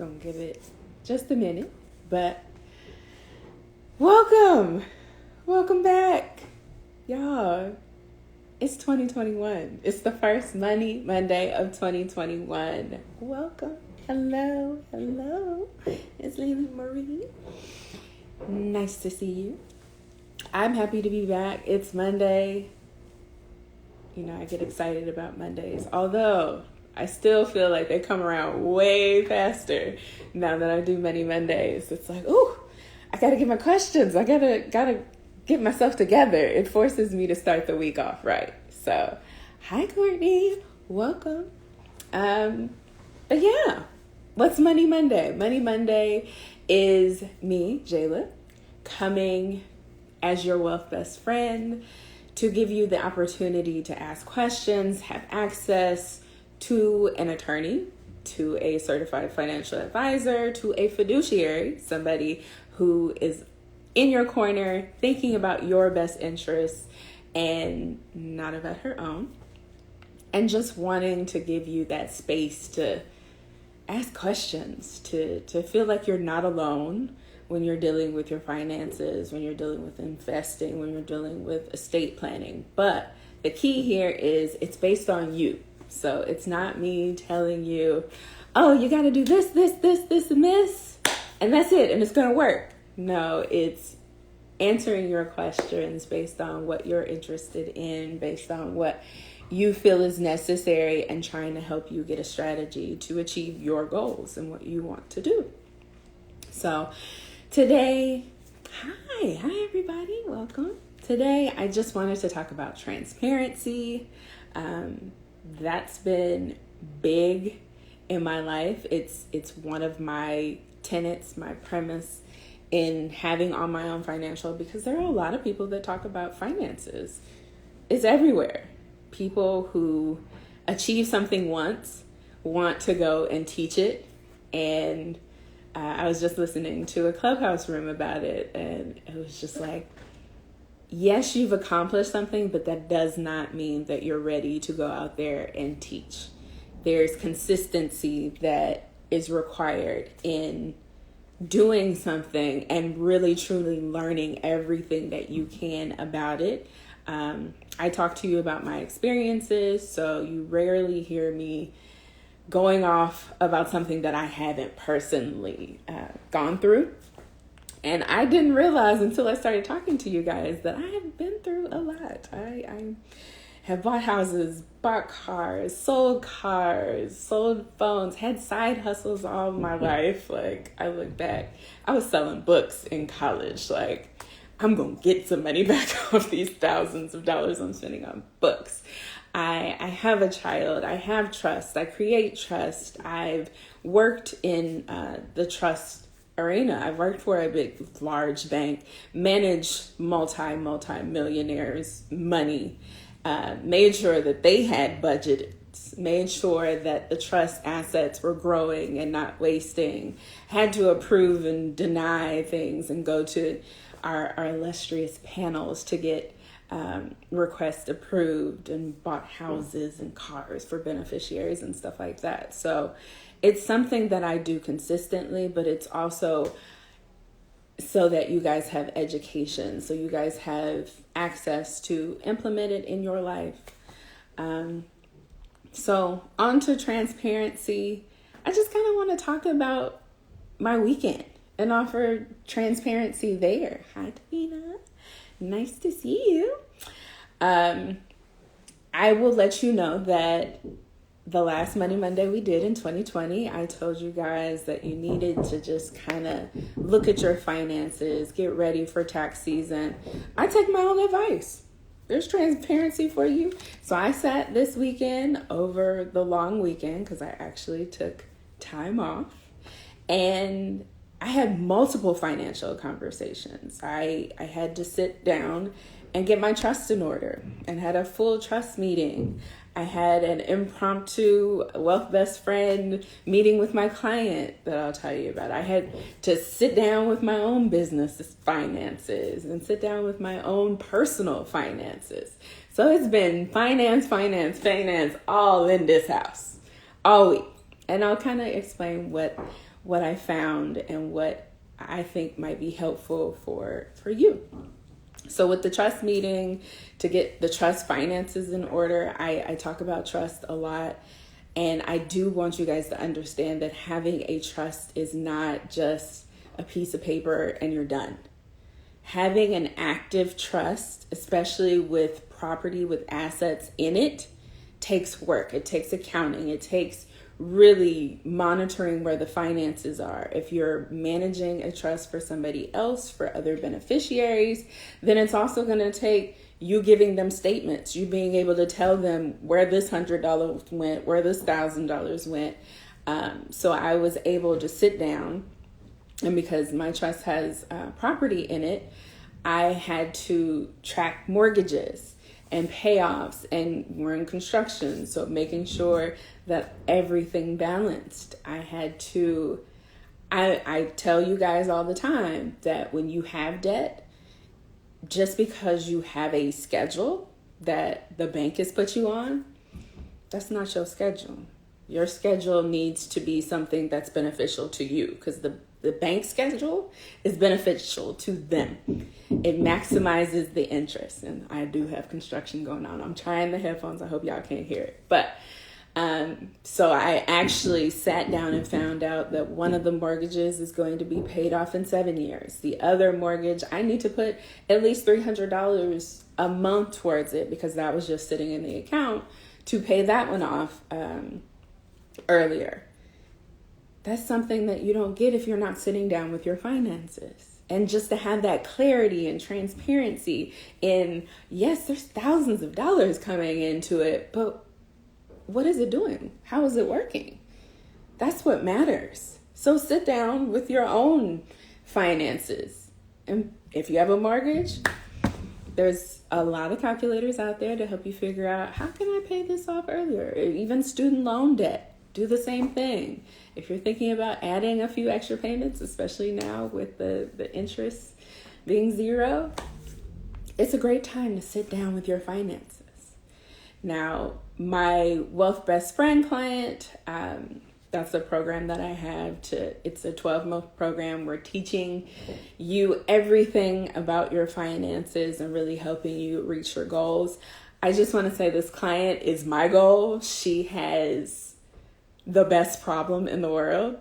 Gonna give it just a minute, but welcome back, y'all. It's 2021. It's the first Money Monday of 2021. Welcome. Hello. It's Lily Marie. Nice to see you. I'm happy to be back. It's Monday. You know, I get excited about Mondays, although I still feel like they come around way faster now that I do Money Mondays. It's like, ooh, I gotta get my questions. I gotta get myself together. It forces me to start the week off right. So, hi Courtney, welcome. But yeah, what's Money Monday? Money Monday is me, Jayla, coming as your wealth best friend to give you the opportunity to ask questions, have access to an attorney, to a certified financial advisor, to a fiduciary, somebody who is in your corner thinking about your best interests and not about her own, and just wanting to give you that space to ask questions, to feel like you're not alone when you're dealing with your finances, when you're dealing with investing, when you're dealing with estate planning. But the key here is it's based on you. So it's not me telling you, oh, you got to do this, and that's it, and it's going to work. No, it's answering your questions based on what you're interested in, based on what you feel is necessary, and trying to help you get a strategy to achieve your goals and what you want to do. So today, hi everybody, welcome. Today, I just wanted to talk about transparency. That's been big in my life. It's one of my tenets, my premise in having on my own financial, because there are a lot of people that talk about finances. It's everywhere. People who achieve something once want to go and teach it. And I was just listening to a Clubhouse room about it, and it was just like, yes, you've accomplished something, but that does not mean that you're ready to go out there and teach. There's consistency that is required in doing something and really truly learning everything that you can about it. I talk to you about my experiences, so you rarely hear me going off about something that I haven't personally gone through. And I didn't realize until I started talking to you guys that I have been through a lot. I have bought houses, bought cars, sold phones, had side hustles all my life. Like, I look back, I was selling books in college. Like, I'm going to get some money back off these thousands of dollars I'm spending on books. I have a child. I have trust. I create trust. I've worked in the trust arena. I've worked for a large bank, managed multi-millionaires' money, made sure that they had budgets, made sure that the trust assets were growing and not wasting, had to approve and deny things and go to our illustrious panels to get requests approved, and bought houses and cars for beneficiaries and stuff like that. So it's something that I do consistently, but it's also so that you guys have education, so you guys have access to implement it in your life. So on to transparency. I just kind of want to talk about my weekend and offer transparency there. Hi, Davina. Nice to see you. I will let you know that the last Money Monday we did in 2020, I told you guys that you needed to just kind of look at your finances, get ready for tax season. I take my own advice. There's transparency for you. So I sat this weekend over the long weekend, because I actually took time off, and I had multiple financial conversations. I had to sit down and get my trust in order, and had a full trust meeting. I had an impromptu wealth best friend meeting with my client that I'll tell you about. I had to sit down with my own business finances and sit down with my own personal finances. So it's been finance, all in this house all week. And I'll kind of explain what what I found and what I think might be helpful for you. So with the trust meeting, to get the trust finances in order, I talk about trust a lot. And I do want you guys to understand that having a trust is not just a piece of paper and you're done. Having an active trust, especially with property with assets in it, takes work. It takes accounting. It takes really monitoring where the finances are. If you're managing a trust for somebody else, for other beneficiaries, then it's also going to take you giving them statements, you being able to tell them where this $100 went, where this $1,000 went. So I was able to sit down, and because my trust has property in it, I had to track mortgages and payoffs, and we're in construction, so making sure that everything balanced. I tell you guys all the time that when you have debt, just because you have a schedule that the bank has put you on, that's not your schedule. Your schedule needs to be something that's beneficial to you, because the bank schedule is beneficial to them. It maximizes the interest. And I do have construction going on. I'm trying the headphones. I hope y'all can't hear it. But so I actually sat down and found out that one of the mortgages is going to be paid off in 7 years. The other mortgage, I need to put at least $300 a month towards it, because that was just sitting in the account to pay that one off earlier. That's something that you don't get if you're not sitting down with your finances. And just to have that clarity and transparency in, yes, there's thousands of dollars coming into it, but what is it doing? How is it working? That's what matters. So sit down with your own finances. And if you have a mortgage, there's a lot of calculators out there to help you figure out, how can I pay this off earlier? Even student loan debt. Do the same thing. If you're thinking about adding a few extra payments, especially now with the interest being zero, it's a great time to sit down with your finances. Now, my Wealth Best Friend client, that's a program that I have. It's a 12-month program. We're teaching you everything about your finances and really helping you reach your goals. I just want to say this client is my goal. She has the best problem in the world.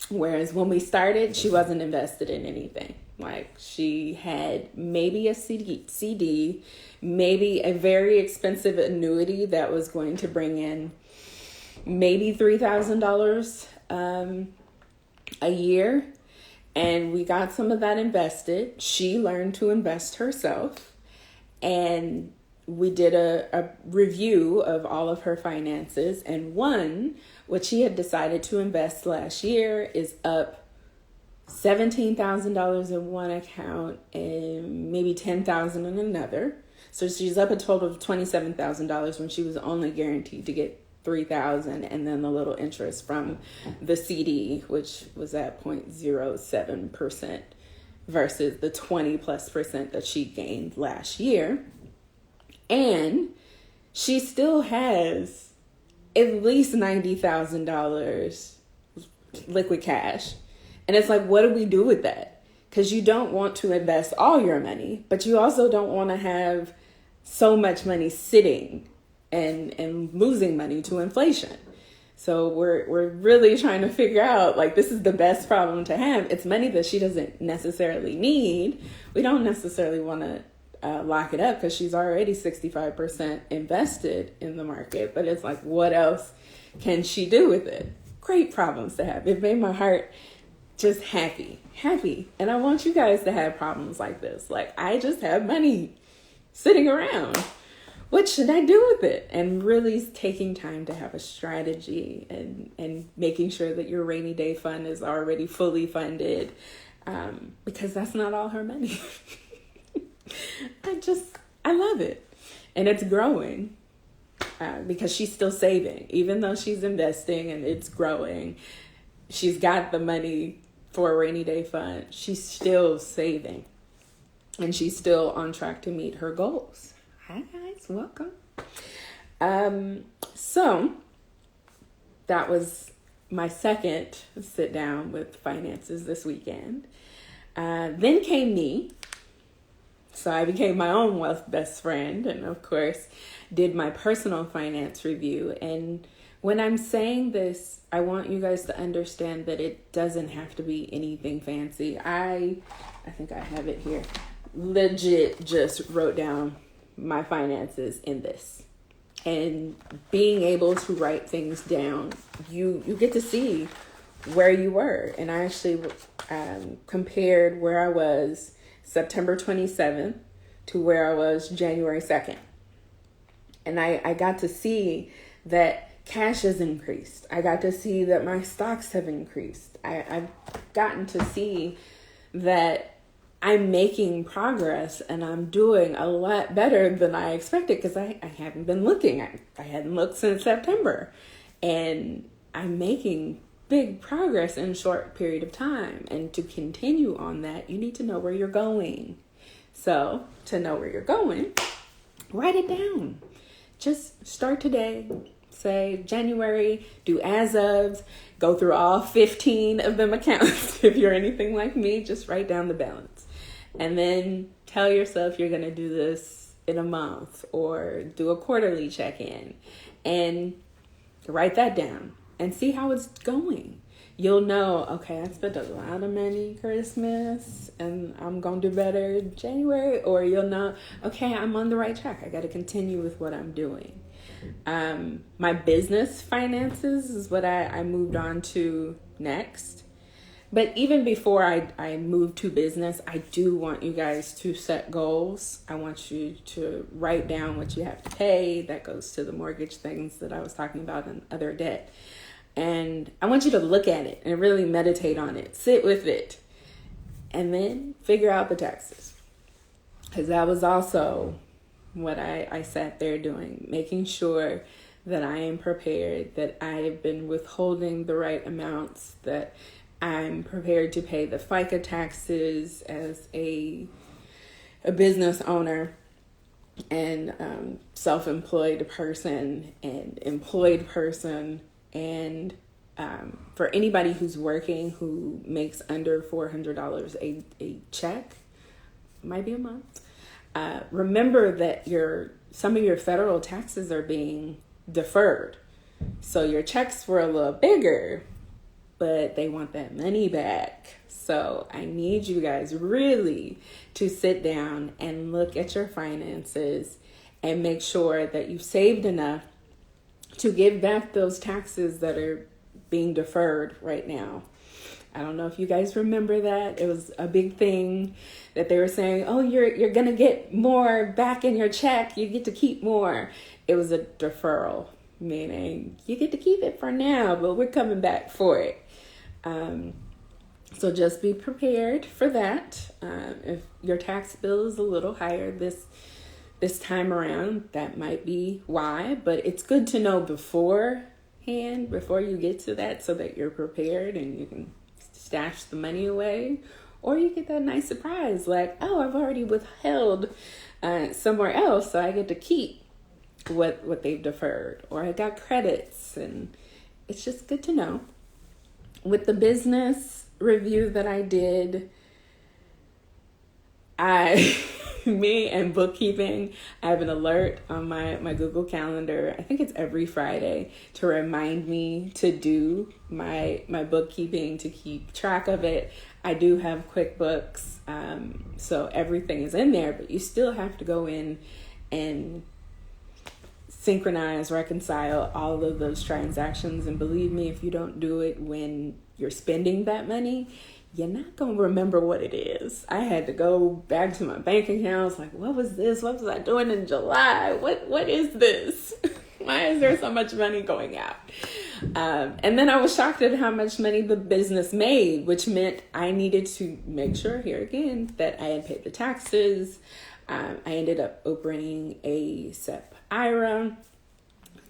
Whereas when we started, she wasn't invested in anything. Like, she had maybe a CD, maybe a very expensive annuity that was going to bring in maybe $3,000 a year. And we got some of that invested. She learned to invest herself. And we did a review of all of her finances, and what she had decided to invest last year is up $17,000 in one account and maybe $10,000 in another. So she's up a total of $27,000 when she was only guaranteed to get $3,000, and then the little interest from the CD, which was at 0.07% versus the 20+% that she gained last year. And she still has at least $90,000 liquid cash. And it's like, what do we do with that? Because you don't want to invest all your money, but you also don't want to have so much money sitting and losing money to inflation. So we're really trying to figure out, like, this is the best problem to have. It's money that she doesn't necessarily need. We don't necessarily want to lock it up because she's already 65% invested in the market. But it's like, what else can she do with it? Great problems to have. It made my heart just happy. And I want you guys to have problems like this. Like, I just have money sitting around. What should I do with it? And really taking time to have a strategy and making sure that your rainy day fund is already fully funded, because that's not all her money. I love it. And it's growing because she's still saving. Even though she's investing and it's growing, she's got the money for a rainy day fund. She's still saving. And she's still on track to meet her goals. Hi guys, welcome. So that was my second sit down with finances this weekend. Then came me. So I became my own wealth best friend, and of course did my personal finance review. And when I'm saying this, I want you guys to understand that it doesn't have to be anything fancy. I think I have it here. Legit just wrote down my finances in this. And being able to write things down, you get to see where you were. And I actually compared where I was September 27th to where I was January 2nd. And I got to see that cash has increased. I got to see that my stocks have increased. I've gotten to see that I'm making progress and I'm doing a lot better than I expected because I haven't been looking. I hadn't looked since September. And I'm making big progress in a short period of time. And to continue on that, you need to know where you're going. So to know where you're going, write it down. Just start today. Say January, do as of, go through all 15 of them accounts. If you're anything like me, just write down the balance. And then tell yourself you're going to do this in a month or do a quarterly check-in and write that down and see how it's going. You'll know, okay, I spent a lot of money Christmas and I'm going to do better January. Or you'll know, okay, I'm on the right track. I got to continue with what I'm doing. My business finances is what I moved on to next. But even before I move to business, I do want you guys to set goals. I want you to write down what you have to pay. That goes to the mortgage things that I was talking about and other debt. And I want you to look at it and really meditate on it. Sit with it. And then figure out the taxes. Because that was also what I sat there doing. Making sure that I am prepared, that I have been withholding the right amounts, that I'm prepared to pay the FICA taxes as a business owner and self-employed person and employed person. And for anybody who's working who makes under $400 a check, might be a month, remember that some of your federal taxes are being deferred. So your checks were a little bigger, but they want that money back. So I need you guys really to sit down and look at your finances and make sure that you've saved enough to give back those taxes that are being deferred right now. I don't know if you guys remember that. It was a big thing that they were saying, oh, you're going to get more back in your check. You get to keep more. It was a deferral, meaning you get to keep it for now, but we're coming back for it. So just be prepared for that. If your tax bill is a little higher this time around, that might be why, but it's good to know beforehand, before you get to that, so that you're prepared and you can stash the money away, or you get that nice surprise like, oh, I've already withheld somewhere else, so I get to keep what they've deferred, or I got credits, and it's just good to know. With the business review that I did, me and bookkeeping, I have an alert on my Google Calendar. I think it's every Friday to remind me to do my bookkeeping, to keep track of it. I do have QuickBooks, so everything is in there, but you still have to go in and synchronize, reconcile all of those transactions. And believe me, if you don't do it when you're spending that money, you're not going to remember what it is. I had to go back to my bank accounts, like, what was this? What was I doing in July? What is this? Why is there so much money going out? And then I was shocked at how much money the business made, which meant I needed to make sure, here again, that I had paid the taxes. I ended up opening a SEP IRA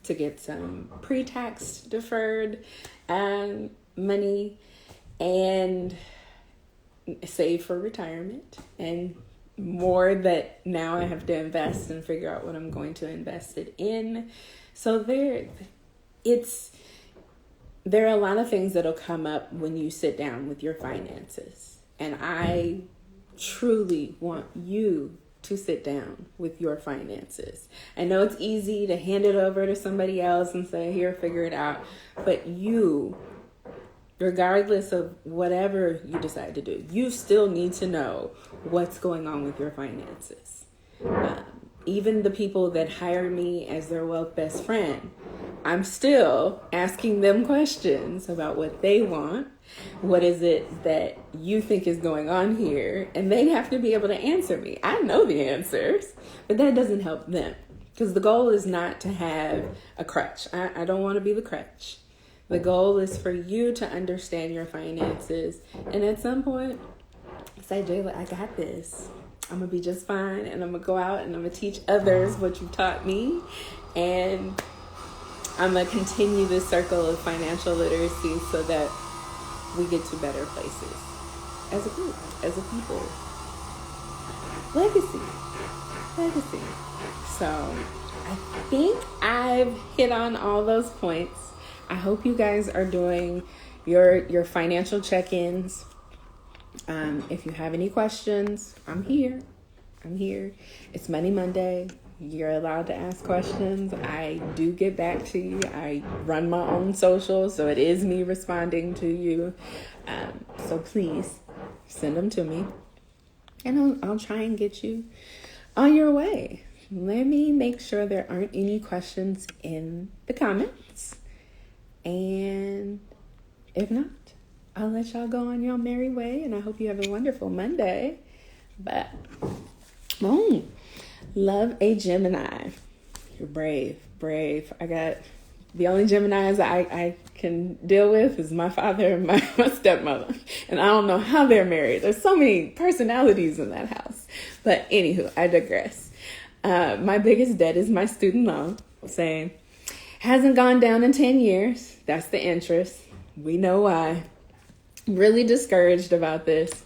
to get some pre-tax deferred money and save for retirement, and more that now I have to invest and figure out what I'm going to invest it in. So it's there are a lot of things that'll come up when you sit down with your finances. And I truly want you to sit down with your finances. I know it's easy to hand it over to somebody else and say, here, figure it out. But you, regardless of whatever you decide to do, you still need to know what's going on with your finances. Even the people that hire me as their wealth best friend, I'm still asking them questions about what they want. What is it that you think is going on here? And they have to be able to answer me. I know the answers, but that doesn't help them. Because the goal is not to have a crutch. I don't want to be the crutch. The goal is for you to understand your finances. And at some point, say, Jayla, I got this. I'm going to be just fine. And I'm going to go out and I'm going to teach others what you taught me. And I'm going to continue this circle of financial literacy so that we get to better places as a group, as a people. Legacy. So I think I've hit on all those points. I hope you guys are doing your financial check-ins. If you have any questions, I'm here. It's Money Monday. You're allowed to ask questions. I do get back to you. I run my own social, so it is me responding to you. So please send them to me, and I'll try and get you on your way. Let me make sure there aren't any questions in the comments. And if not, I'll let y'all go on your merry way, and I hope you have a wonderful Monday. But, love a Gemini. You're brave. I got the only Geminis I can deal with is my father and my stepmother. And I don't know how they're married. There's so many personalities in that house. But anywho, I digress. My biggest debt is my student loan. Saying, hasn't gone down in 10 years. That's the interest. We know why. Really discouraged about this.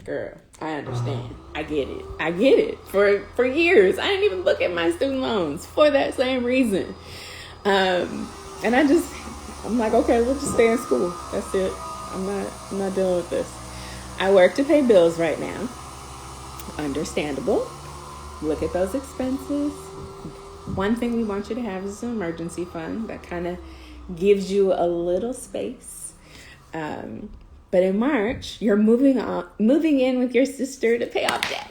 Girl, I understand. I get it. For years, I didn't even look at my student loans for that same reason. And I'm like, okay, we'll just stay in school. That's it. I'm not dealing with this. I work to pay bills right now. Understandable. Look at those expenses. One thing we want you to have is an emergency fund that kind of gives you a little space. But in March, you're moving in with your sister to pay off debt.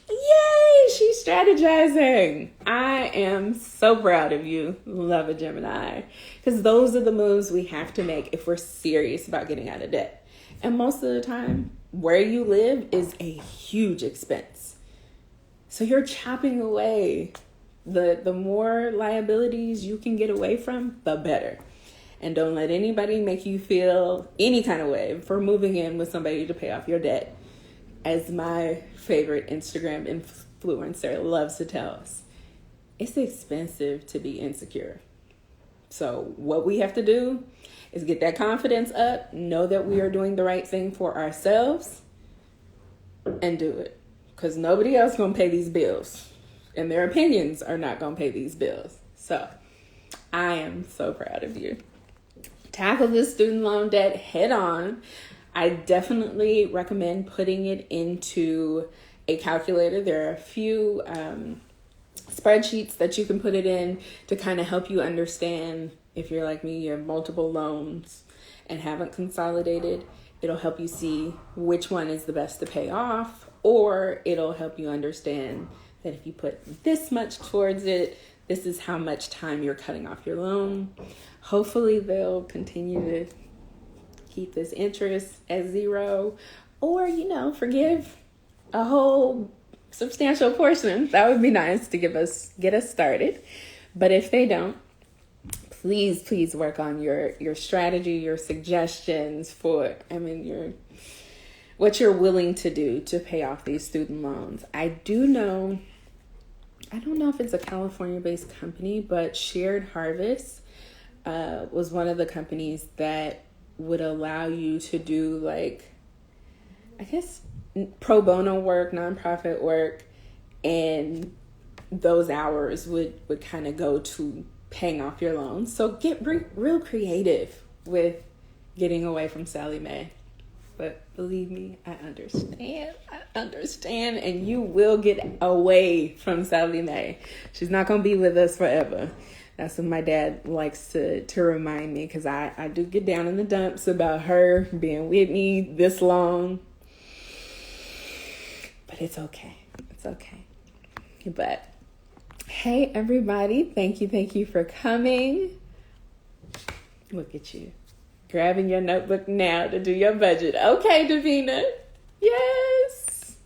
Yay! She's strategizing. I am so proud of you. Love a Gemini. Because those are the moves we have to make if we're serious about getting out of debt. And most of the time, where you live is a huge expense. So you're chopping away. The more liabilities you can get away from, the better. And don't let anybody make you feel any kind of way for moving in with somebody to pay off your debt. As my favorite Instagram influencer loves to tell us, it's expensive to be insecure. So what we have to do is get that confidence up, know that we are doing the right thing for ourselves, and do it. Because nobody else going to pay these bills. And their opinions are not going to pay these bills. So I am so proud of you. Tackle this student loan debt head on. I definitely recommend putting it into a calculator. There are a few spreadsheets that you can put it in to kind of help you understand. If you're like me, you have multiple loans and haven't consolidated. It'll help you see which one is the best to pay off, or it'll help you understand that if you put this much towards it, this is how much time you're cutting off your loan. Hopefully they'll continue to keep this interest at zero, or, forgive a whole substantial portion. That would be nice to get us started. But if they don't, please work on your strategy, your suggestions for, what you're willing to do to pay off these student loans. I don't know if it's a California-based company, but Shared Harvest was one of the companies that would allow you to do pro bono work, nonprofit work, and those hours would kind of go to paying off your loans. So get real creative with getting away from Sallie Mae. But believe me, I understand, and you will get away from Sallie Mae. She's not going to be with us forever. That's what my dad likes to remind me, because I do get down in the dumps about her being with me this long. But it's okay. It's okay. But hey, everybody. Thank you for coming. Look at you. Grabbing your notebook now to do your budget. Okay, Davina. Yes.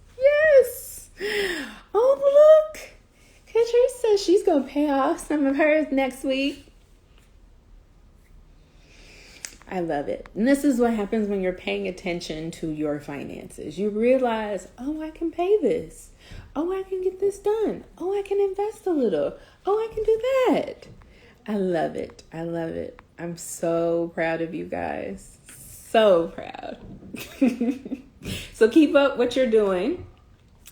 Oh, look. Catrice says she's going to pay off some of hers next week. I love it. And this is what happens when you're paying attention to your finances. You realize, oh, I can pay this. Oh, I can get this done. Oh, I can invest a little. Oh, I can do that. I love it. I'm so proud of you guys. So proud. So keep up what you're doing.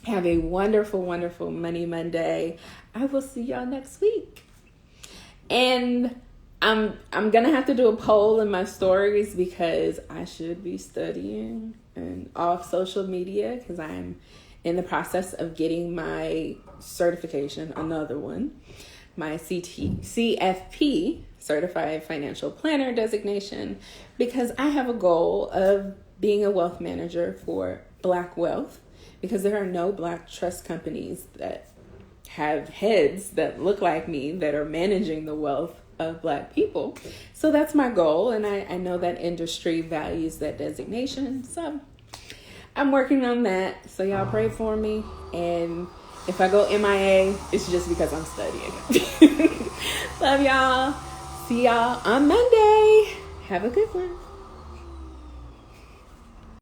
Have a wonderful, wonderful Money Monday. I will see y'all next week. And I'm going to have to do a poll in my stories, because I should be studying and off social media, because I'm in the process of getting my certification, another one, my CFP, Certified Financial Planner designation, because I have a goal of being a wealth manager for Black wealth, because there are no Black trust companies that have heads that look like me that are managing the wealth of Black people. So that's my goal, and I know that industry values that designation, so I'm working on that. So y'all pray for me, and if I go MIA, it's just because I'm studying. Love y'all. See y'all on Monday. Have a good one.